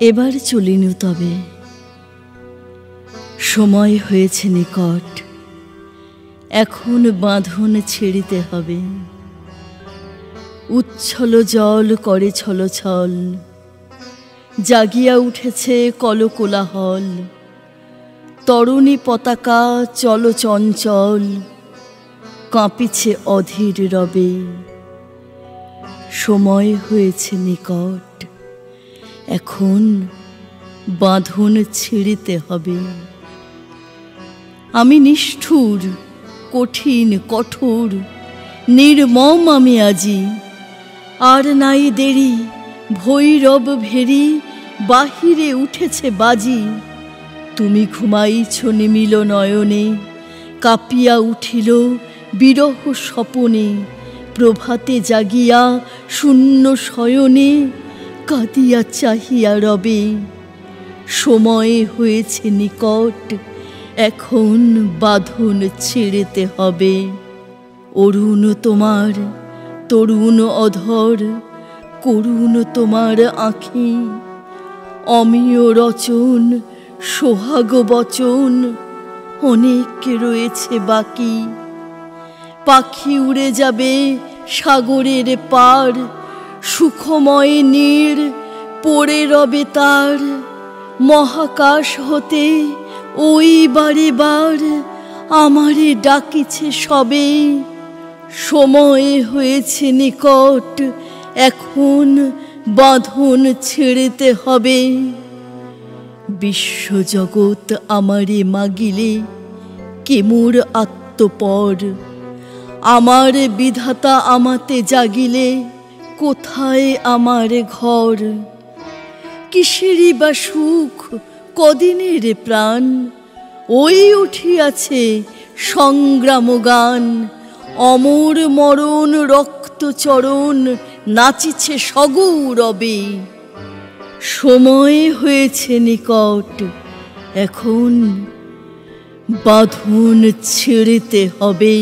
এবার চলিনু তবে, সময় হয়েছে নিকট, এখন বাঁধন ছেড়িতে হবে। উচ্ছল জল করে ছলছল, জাগিয়া উঠেছে কলকোলাহল। তরুণী পতাকা চল চঞ্চল, কাঁপিছে অধীর রবে। সময় হয়েছে নিকট, এখন বাঁধন ছিঁড়িতে হবে। আমি নিষ্ঠুর, কঠিন, কঠোর, নির্মম আমি আজি। আর নাই দেরি, ভৈরব ভেরি বাহিরে উঠেছে বাজি। তুমি ঘুমাইছ নিমিল নয়নে, কাঁপিয়া উঠিল বিরহ স্বপনে। প্রভাতে জাগিয়া শূন্য শয়নে, কাঁদিয়া চাহিয়া রবে। সময় হয়েছে নিকট, এখন বাঁধন ছেড়িতে হবে। অরুণ তোমার, তরুণ অধর, করুণ তোমার আঁখি। অমিয় রচন, সোহাগ বচন, অনেক রয়েছে বাকি। পাখি উড়ে যাবে সাগরের পার, সুখময় নীড় পড়ে রবে তার। মহাকাশ হতে ওই বারে বার আমারে ডাকিছে সবে। সময় হয়েছে নিকট, এখন বাঁধন ছেড়িতে হবে। বিশ্বজগৎ আমারে মাগিলে কে মোর আত্মপর। আমার বিধাতা আমাতে জাগিলে কোথায় আমার ঘর। কিসেরই বা সুখ, কদিনের প্রাণ, ওই উঠিয়াছে সংগ্রাম গান। অমর মরণ রক্তচরণ নাচিছে সগৌরবে। সময় হয়েছে নিকট, এখন বাঁধন ছেড়িতে হবে।